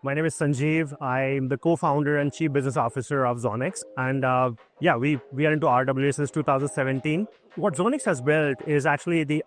My name is Sanjeev. I'm the co-founder and chief business officer of Zoniqx. And we are into RWA since 2017. What Zoniqx has built is actually the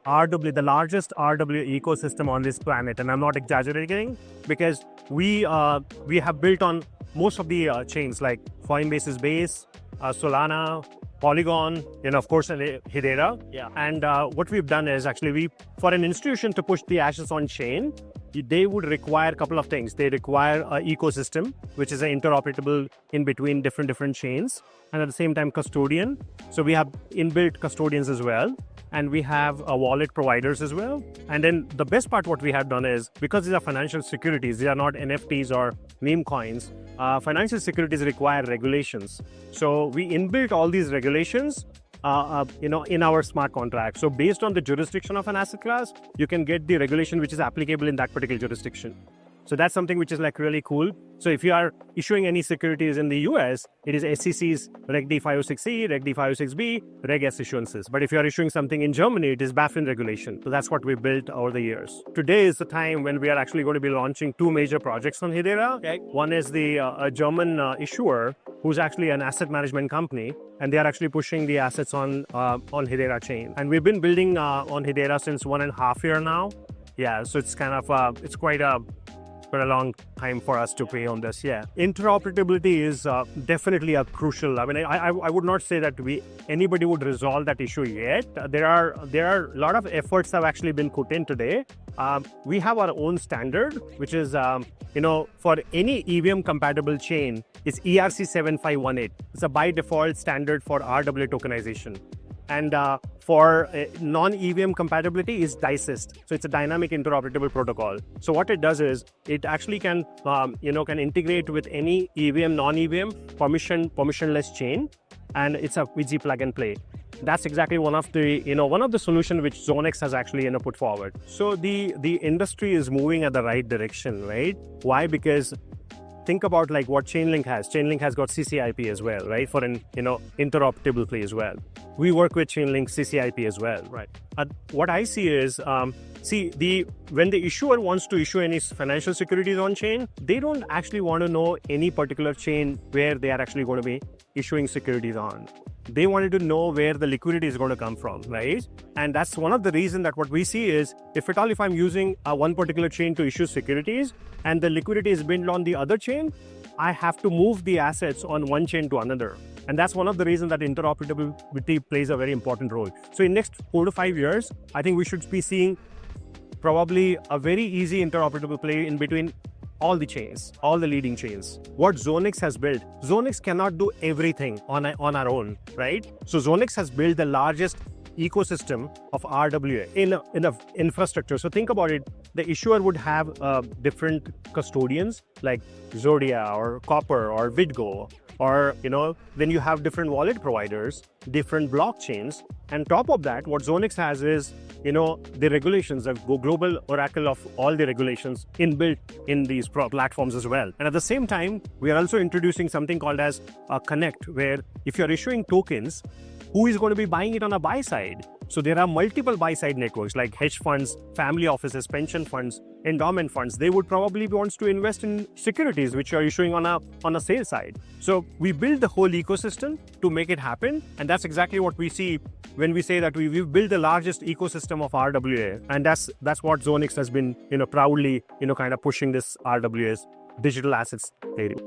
largest RWA ecosystem on this planet. And I'm not exaggerating because we have built on most of the chains like Coinbase's Base, Solana, Polygon, of course, Hedera. Yeah. And what we've done is actually for an institution to push the assets on chain, they would require a couple of things. They require an ecosystem, which is interoperable in between different chains, and at the same time custodian. So we have inbuilt custodians as well, and we have wallet providers as well. And then the best part what we have done is, because these are financial securities, these are not NFTs or meme coins, financial securities require regulations. So we inbuilt all these regulations in our smart contract. So based on the jurisdiction of an asset class, you can get the regulation which is applicable in that particular jurisdiction. So that's something which is like really cool. So if you are issuing any securities in the US, it is SEC's Reg D 506E, Reg D 506B, Reg S issuances. But if you are issuing something in Germany, it is BaFin regulation. So that's what we built over the years. Today is the time when we are actually going to be launching two major projects on Hedera. Okay. One is a German issuer who's actually an asset management company, and they are actually pushing the assets on Hedera chain. And we've been building on Hedera since 1.5 years now. Yeah, so it's kind of it's quite a long time for us to pay on this. Yeah, interoperability is definitely a crucial. I mean, I would not say that anybody would resolve that issue yet. There are a lot of efforts have actually been put in today. We have our own standard, which is for any EVM compatible chain, it's ERC 7518. It's a by default standard for RWA tokenization. And for non-EVM compatibility is DICEST. So it's a dynamic interoperable protocol. So what it does is it actually can integrate with any EVM, non-EVM, permissionless chain, and it's a easy plug and play. That's exactly one of the solution which Zoniqx has actually put forward. So the industry is moving at the right direction, right? Why? Because think about like what Chainlink has. Chainlink has got CCIP as well, right? For an interoperable play as well. We work with Chainlink CCIP as well, right? What I see is, when the issuer wants to issue any financial securities on chain, they don't actually want to know any particular chain where they are actually going to be issuing securities on. They wanted to know where the liquidity is going to come from, right? And that's one of the reasons that what we see is, if I'm using one particular chain to issue securities and the liquidity is built on the other chain, I have to move the assets on one chain to another. And that's one of the reasons that interoperability plays a very important role. So in next 4 to 5 years, I think we should be seeing probably a very easy interoperable play in between all the chains, all the leading chains. What Zoniqx has built, Zoniqx cannot do everything on our own, right? So Zoniqx has built the largest ecosystem of RWA in a infrastructure. So think about it. The issuer would have different custodians like Zodia or Copper or Vidgo, or then you have different wallet providers, different blockchains. And top of that, what Zoniqx has is the regulations, the global oracle of all the regulations inbuilt in these platforms as well. And at the same time, we are also introducing something called as a Connect, where if you're issuing tokens, who is going to be buying it on a buy side? So there are multiple buy-side networks like hedge funds, family offices, pension funds, endowment funds. They would probably want to invest in securities which are issuing on a sale side. So we build the whole ecosystem to make it happen, and that's exactly what we see when we say that we've built the largest ecosystem of RWA, and that's what Zoniqx has been proudly kind of pushing this RWA's digital assets area.